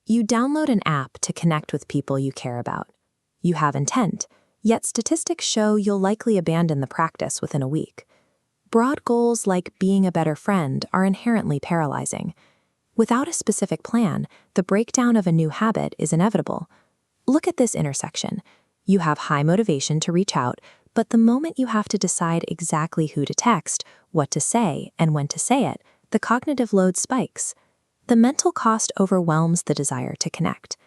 You download an app to connect with people you care about. You have intent, yet statistics show you'll likely abandon the practice within a week. Broad goals like being a better friend are inherently paralyzing. Without a specific plan, the breakdown of a new habit is inevitable. Look at this intersection. You have high motivation to reach out, but the moment you have to decide exactly who to text, what to say, and when to say it, the cognitive load spikes. The mental cost overwhelms the desire to connect.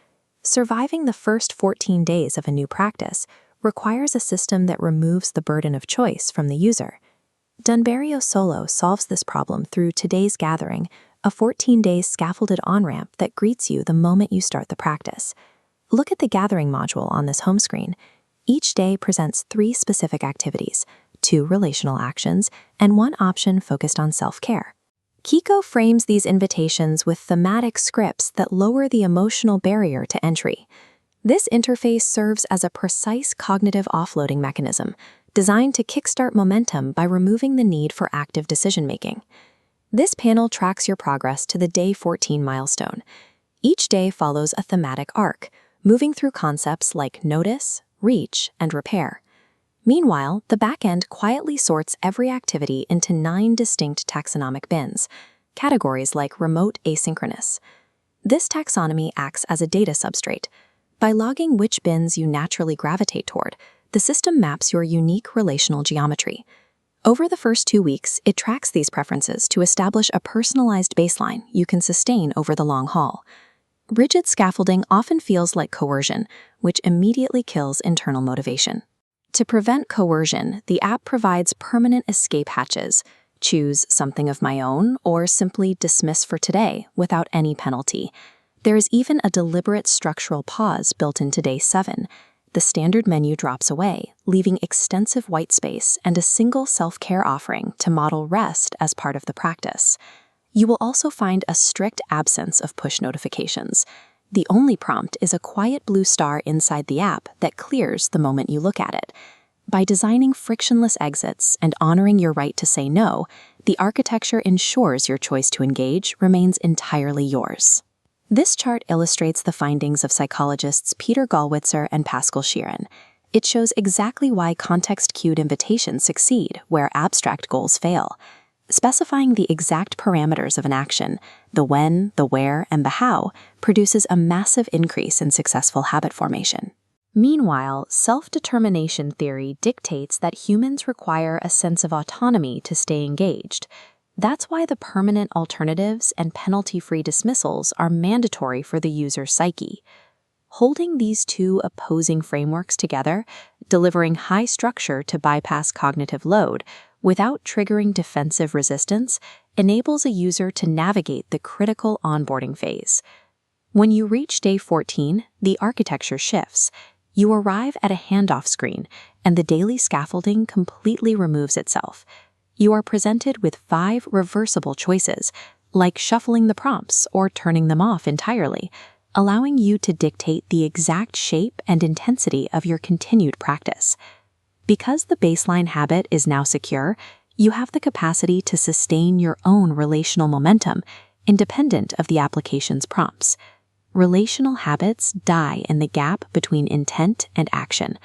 Surviving the first 14 days of a new practice requires a system that removes the burden of choice from the user. DunbarrioSolo solves this problem through today's gathering, a 14-day scaffolded on-ramp that greets you the moment you start the practice. Look at the gathering module on this home screen. Each day presents 3 specific activities, 2 relational actions, and 1 option focused on self-care. Kiko frames these invitations with thematic scripts that lower the emotional barrier to entry. This interface serves as a precise cognitive offloading mechanism, designed to kickstart momentum by removing the need for active decision-making. This panel tracks your progress to the day 14 milestone. Each day follows a thematic arc, moving through concepts like notice, reach, and repair. Meanwhile, the backend quietly sorts every activity into 9 distinct taxonomic bins, categories like remote asynchronous. This taxonomy acts as a data substrate. By logging which bins you naturally gravitate toward, the system maps your unique relational geometry. Over the first 2 weeks, it tracks these preferences to establish a personalized baseline you can sustain over the long haul. Rigid scaffolding often feels like coercion, which immediately kills internal motivation. To prevent coercion, the app provides permanent escape hatches. Choose something of my own, or simply dismiss for today without any penalty. There is even a deliberate structural pause built into day 7. The standard menu drops away, leaving extensive white space and a single self-care offering to model rest as part of the practice. You will also find a strict absence of push notifications. The only prompt is a quiet blue star inside the app that clears the moment you look at it. By designing frictionless exits and honoring your right to say no, the architecture ensures your choice to engage remains entirely yours. This chart illustrates the findings of psychologists Peter Gollwitzer and Sheeran. It shows exactly why context-cued invitations succeed where abstract goals fail. Specifying the exact parameters of an action, the when, the where, and the how, produces a massive increase in successful habit formation. Meanwhile, self-determination theory dictates that humans require a sense of autonomy to stay engaged. That's why the permanent alternatives and penalty-free dismissals are mandatory for the user's psyche. Holding these 2 opposing frameworks together, delivering high structure to bypass cognitive load, without triggering defensive resistance, enables a user to navigate the critical onboarding phase. When you reach day 14, the architecture shifts. You arrive at a handoff screen, and the daily scaffolding completely removes itself. You are presented with 5 reversible choices, like shuffling the prompts or turning them off entirely, allowing you to dictate the exact shape and intensity of your continued practice. Because the baseline habit is now secure, you have the capacity to sustain your own relational momentum, independent of the application's prompts. Relational habits die in the gap between intent and action.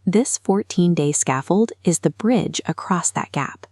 This 14-day scaffold is the bridge across that gap.